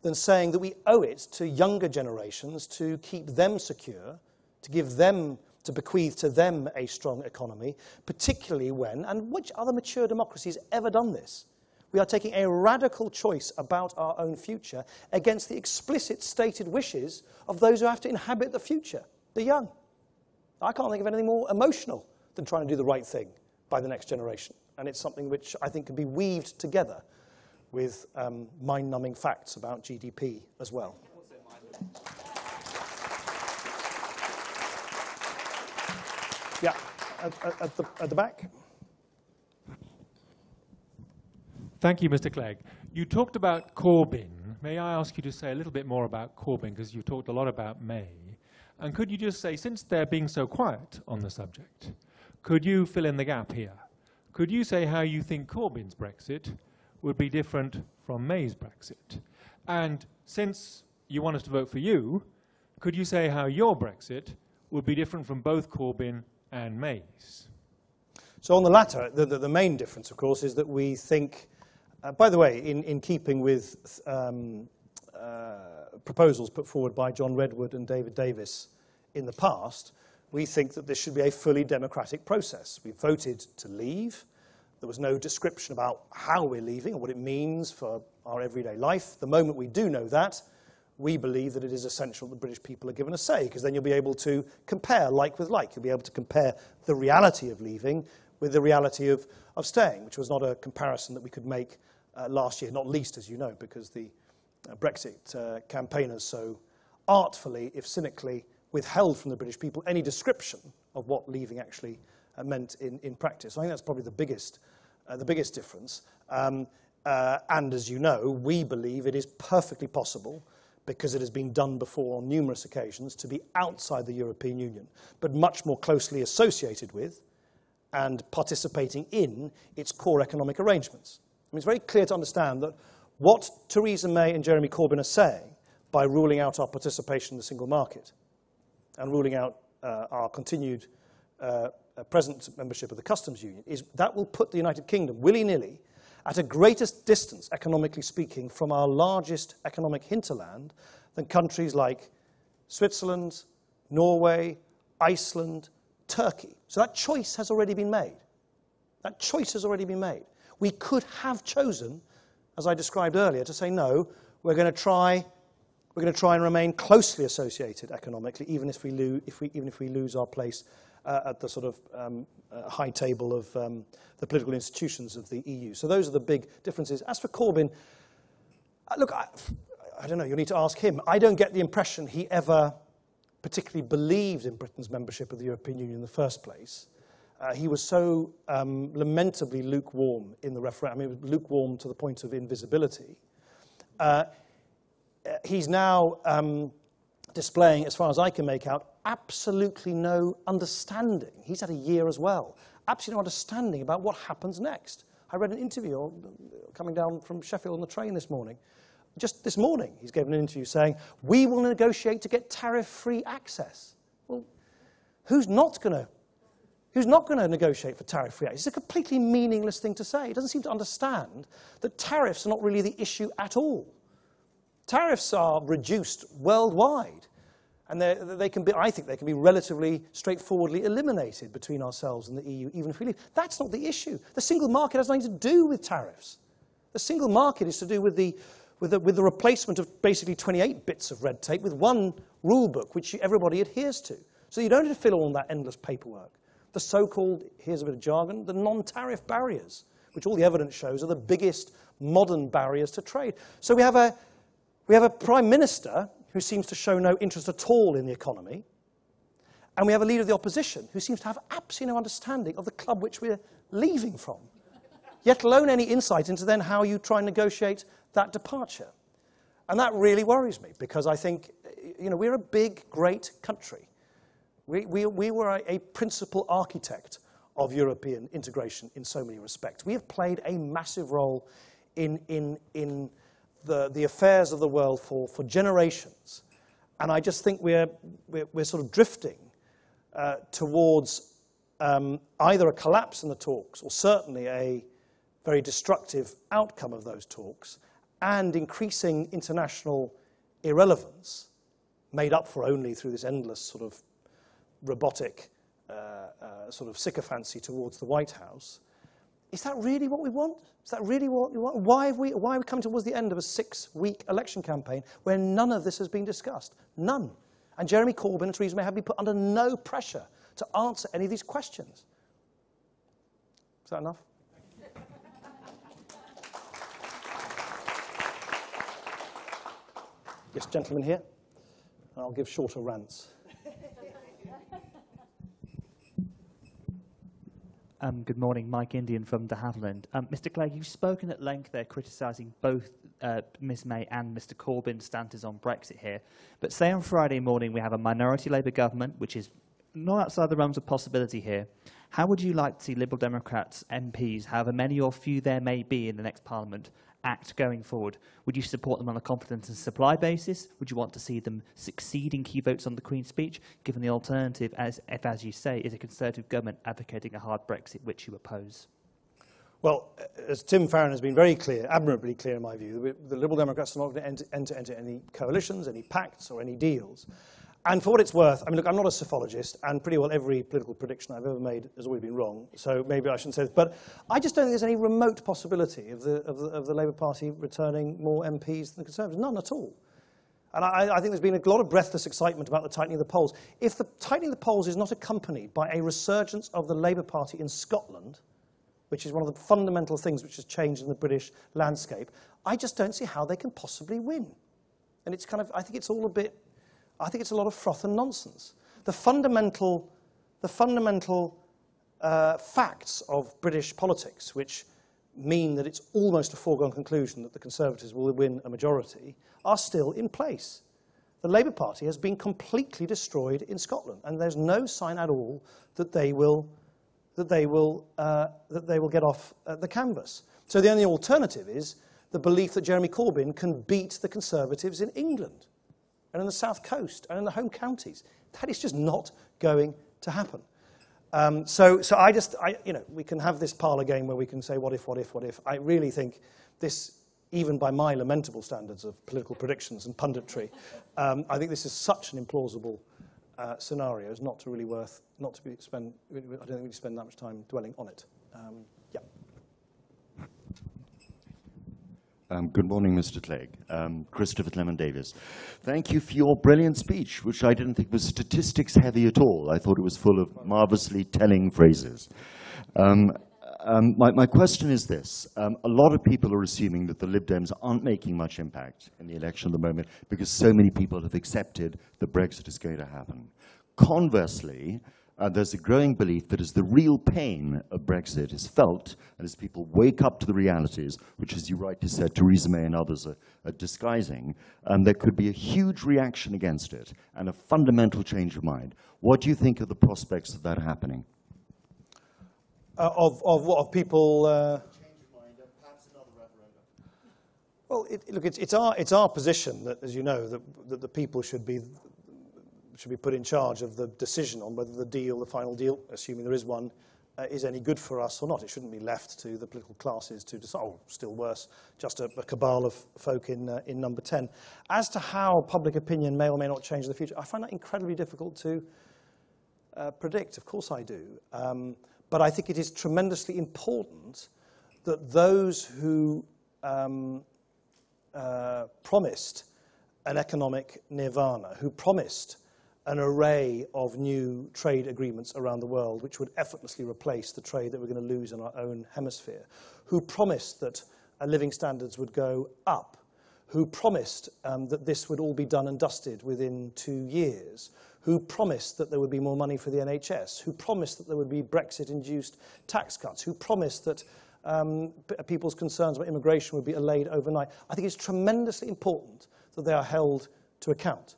than saying that we owe it to younger generations to keep them secure, to give them, to bequeath to them a strong economy, particularly when, and which other mature democracy has ever done this? We are taking a radical choice about our own future against the explicit stated wishes of those who have to inhabit the future, the young. I can't think of anything more emotional than trying to do the right thing by the next generation. And it's something which I think can be weaved together with mind-numbing facts about GDP as well. Yeah, at the back. Thank you, Mr. Clegg. You talked about Corbyn. May I ask you to say a little bit more about Corbyn, because you talked a lot about May. And could you just say, since they're being so quiet on the subject, could you fill in the gap here? could you say how you think Corbyn's Brexit would be different from May's Brexit? And since you want us to vote for you, could you say how your Brexit would be different from both Corbyn and May's? So on the latter, the main difference, of course, is that we think, by the way, in keeping with proposals put forward by John Redwood and David Davis in the past, we think that this should be a fully democratic process. We voted to leave. There was no description about how we're leaving or what it means for our everyday life. The moment we do know that, we believe that it is essential that the British people are given a say, because then you'll be able to compare like with like. You'll be able to compare the reality of leaving with the reality of staying, which was not a comparison that we could make last year, not least, as you know, because the Brexit campaigners so artfully, if cynically, withheld from the British people any description of what leaving actually meant in practice. I think that's probably the biggest difference. And as you know, we believe it is perfectly possible, because it has been done before on numerous occasions, to be outside the European Union, but much more closely associated with and participating in its core economic arrangements. I mean, it's very clear to understand that what Theresa May and Jeremy Corbyn are saying by ruling out our participation in the single market and ruling out our continued present membership of the customs union is that will put the United Kingdom willy-nilly at a greater distance, economically speaking, from our largest economic hinterland than countries like Switzerland, Norway, Iceland, Turkey. So that choice has already been made. That choice has already been made. We could have chosen, as I described earlier, to say, no, we're going to try and remain closely associated economically, even if we lose our place at the sort of high table of the political institutions of the EU. So those are the big differences. As for Corbyn, look, I don't know, you'll need to ask him. I don't get the impression he ever particularly believed in Britain's membership of the European Union in the first place. He was so lamentably lukewarm in the referendum. I mean, lukewarm to the point of invisibility. He's now displaying, as far as I can make out, absolutely no understanding. He's had a year as well. Absolutely no understanding about what happens next. I read an interview coming down from Sheffield on the train this morning. Just this morning, he's given an interview saying, we will negotiate to get tariff-free access. Well, who's not going to negotiate for tariff-free access? It's a completely meaningless thing to say. He doesn't seem to understand that tariffs are not really the issue at all. Tariffs are reduced worldwide, and I think they can be relatively straightforwardly eliminated between ourselves and the EU, even if we leave. That's not the issue. The single market has nothing to do with tariffs. The single market is to do with the replacement of basically 28 bits of red tape with one rule book, which everybody adheres to. So you don't have to fill all that endless paperwork. The so-called, here's a bit of jargon, the non-tariff barriers, which all the evidence shows are the biggest modern barriers to trade. So we have a Prime Minister who seems to show no interest at all in the economy, and we have a leader of the opposition who seems to have absolutely no understanding of the club which we're leaving from, yet alone any insight into then how you try and negotiate that departure. And that really worries me, because I think, we're a big, great country. We were a principal architect of European integration in so many respects. We have played a massive role in the affairs of the world for generations. And I just think we're sort of drifting towards either a collapse in the talks or certainly a very destructive outcome of those talks and increasing international irrelevance made up for only through this endless sort of robotic sort of sycophancy towards the White House. Is that really what we want? Is that really what we want? Why are we coming towards the end of a 6-week election campaign where none of this has been discussed? None. And Jeremy Corbyn and Theresa May have been put under no pressure to answer any of these questions. Is that enough? Yes, gentleman here. I'll give shorter rants. Good morning, Mike Indian from de Havilland. Mr. Clegg, you've spoken at length there criticising both Ms May and Mr Corbyn's stances on Brexit here. But say on Friday morning we have a minority Labour government, which is not outside the realms of possibility here, how would you like to see Liberal Democrats MPs, however many or few there may be in the next Parliament, act going forward? Would you support them on a confidence and supply basis? Would you want to see them succeed in key votes on the Queen's speech, given the alternative, as you say, is a Conservative government advocating a hard Brexit, which you oppose? Well, as Tim Farron has been very clear, admirably clear in my view, the Liberal Democrats are not going to enter any coalitions, any pacts or any deals. And for what it's worth, I mean, look, I'm not a psephologist, and pretty well every political prediction I've ever made has always been wrong, so maybe I shouldn't say this. But I just don't think there's any remote possibility of the Labour Party returning more MPs than the Conservatives. None at all. And I think there's been a lot of breathless excitement about the tightening of the polls. If the tightening of the polls is not accompanied by a resurgence of the Labour Party in Scotland, which is one of the fundamental things which has changed in the British landscape, I just don't see how they can possibly win. And it's kind of, I think it's all a bit, I think it's a lot of froth and nonsense. The fundamental facts of British politics, which mean that it's almost a foregone conclusion that the Conservatives will win a majority, are still in place. The Labour Party has been completely destroyed in Scotland, and there's no sign at all that they will get off the canvas. So the only alternative is the belief that Jeremy Corbyn can beat the Conservatives in England and in the South Coast and in the home counties. That is just not going to happen. So we can have this parlour game where we can say, what if, what if, what if. I really think this, even by my lamentable standards of political predictions and punditry, I think this is such an implausible scenario. It's not really worth, I don't think we spend that much time dwelling on it. Good morning, Mr. Clegg. Christopher Clement-Davis. Thank you for your brilliant speech, which I didn't think was statistics heavy at all. I thought it was full of marvelously telling phrases. My question is this. A lot of people are assuming that the Lib Dems aren't making much impact in the election at the moment because so many people have accepted that Brexit is going to happen. Conversely, there's a growing belief that as the real pain of Brexit is felt, and as people wake up to the realities, which, as you rightly said, Theresa May and others are disguising, there could be a huge reaction against it and a fundamental change of mind. What do you think of the prospects of that happening? Of what? Of people... Change of mind, and perhaps another referendum. Well, look, it's our position that, as you know, that the people should be put in charge of the decision on whether the final deal, assuming there is one, is any good for us or not. It shouldn't be left to the political classes to decide, or still worse, just a cabal of folk in number 10. As to how public opinion may or may not change in the future, I find that incredibly difficult to predict. Of course I do. But I think it is tremendously important that those who promised an economic nirvana, who promised an array of new trade agreements around the world which would effortlessly replace the trade that we're going to lose in our own hemisphere, who promised that living standards would go up, who promised that this would all be done and dusted within 2 years, who promised that there would be more money for the NHS, who promised that there would be Brexit-induced tax cuts, who promised that people's concerns about immigration would be allayed overnight. I think it's tremendously important that they are held to account.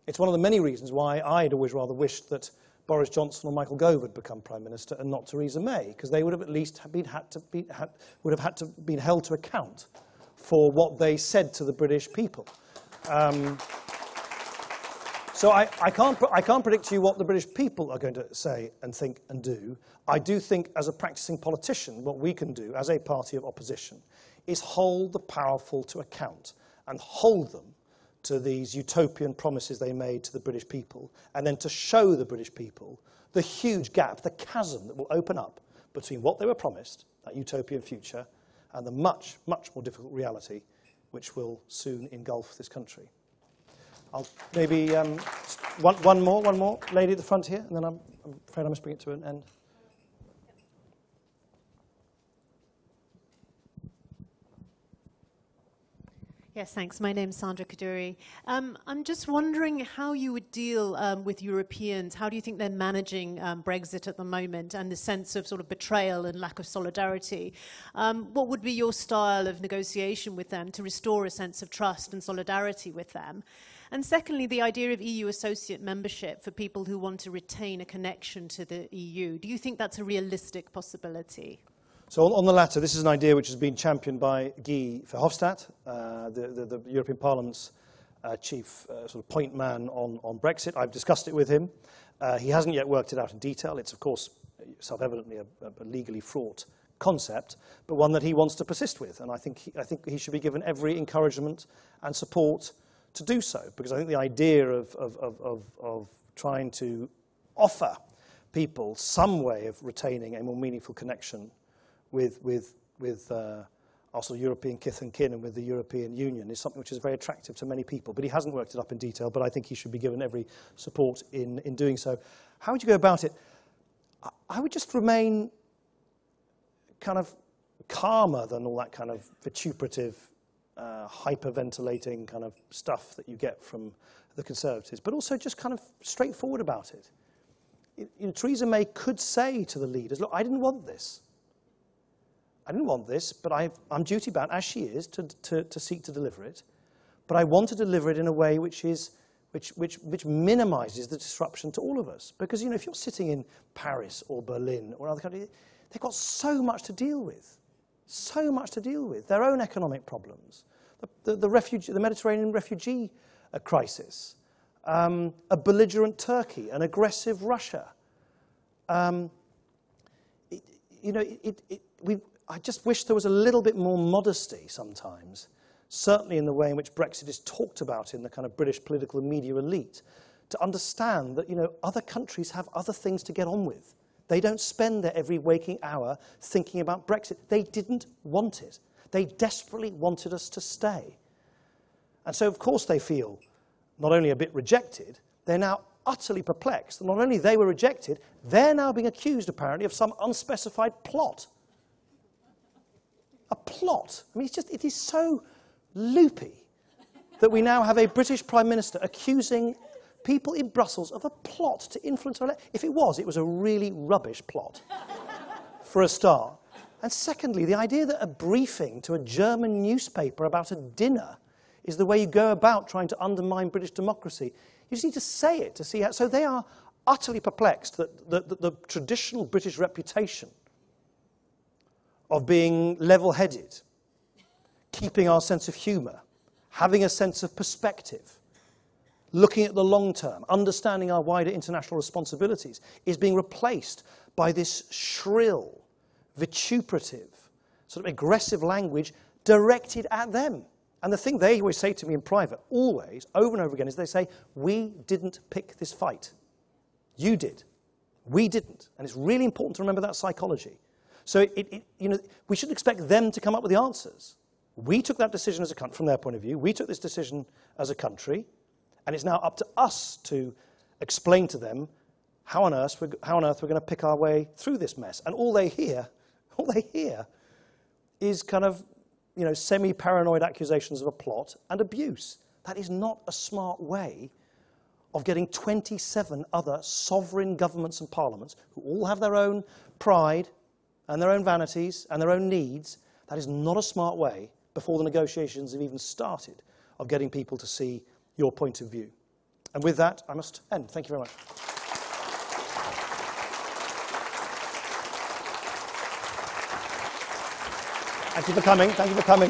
It's one of the many reasons why I'd always rather wished that Boris Johnson or Michael Gove had become Prime Minister and not Theresa May, because they would have at least had to been held to account for what they said to the British people. So I can't predict to you what the British people are going to say and think and do. I do think, as a practicing politician, what we can do as a party of opposition is hold the powerful to account and hold them to these utopian promises they made to the British people, and then to show the British people the huge gap, the chasm that will open up between what they were promised, that utopian future, and the much, much more difficult reality which will soon engulf this country. I'll maybe one more lady at the front here, and then I'm afraid I must bring it to an end. Yes, thanks. My name's Sandra Kaduri. I'm just wondering how you would deal with Europeans. How do you think they're managing Brexit at the moment and the sense of sort of betrayal and lack of solidarity? What would be your style of negotiation with them to restore a sense of trust and solidarity with them? And secondly, the idea of EU associate membership for people who want to retain a connection to the EU. Do you think that's a realistic possibility? So on the latter, this is an idea which has been championed by Guy Verhofstadt, the European Parliament's chief sort of point man on Brexit. I've discussed it with him. He hasn't yet worked it out in detail. It's, of course, self-evidently a legally fraught concept, but one that he wants to persist with. And I think he should be given every encouragement and support to do so, because I think the idea of trying to offer people some way of retaining a more meaningful connection with our sort of European kith and kin and with the European Union is something which is very attractive to many people. But he hasn't worked it up in detail, but I think he should be given every support in doing so. How would you go about it? I would just remain kind of calmer than all that kind of vituperative, hyperventilating kind of stuff that you get from the Conservatives, but also just kind of straightforward about it. You know, Theresa May could say to the leaders, look, I didn't want this. I didn't want this, but I'm duty-bound, as she is, to seek to deliver it. But I want to deliver it in a way which minimises the disruption to all of us. Because, you know, if you're sitting in Paris or Berlin or other countries, they've got so much to deal with. So much to deal with. Their own economic problems, the Mediterranean refugee crisis, a belligerent Turkey, an aggressive Russia. I just wish there was a little bit more modesty sometimes, certainly in the way in which Brexit is talked about in the kind of British political and media elite, to understand that, you know, other countries have other things to get on with. They don't spend their every waking hour thinking about Brexit. They didn't want it. They desperately wanted us to stay. And so, of course, they feel not only a bit rejected, they're now utterly perplexed. And not only they were rejected, they're now being accused, apparently, of some unspecified plot. A plot. I mean, it is so loopy that we now have a British Prime Minister accusing people in Brussels of a plot to influence our election. If it was a really rubbish plot, for a start. And secondly, the idea that a briefing to a German newspaper about a dinner is the way you go about trying to undermine British democracy. You just need to say it to see how. So they are utterly perplexed that the traditional British reputation of being level-headed, keeping our sense of humour, having a sense of perspective, looking at the long term, understanding our wider international responsibilities, is being replaced by this shrill, vituperative, sort of aggressive language directed at them. And the thing they always say to me in private, always, over and over again, is they say, we didn't pick this fight. You did. We didn't. And it's really important to remember that psychology. So we shouldn't expect them to come up with the answers. We took that decision as a country, from their point of view. We took this decision as a country, and it's now up to us to explain to them how on earth we're going to pick our way through this mess. And all they hear is kind of, you know, semi-paranoid accusations of a plot and abuse. That is not a smart way of getting 27 other sovereign governments and parliaments who all have their own pride and their own vanities and their own needs. That is not a smart way, before the negotiations have even started, of getting people to see your point of view. And with that, I must end. Thank you very much. Thank you for coming. Thank you for coming.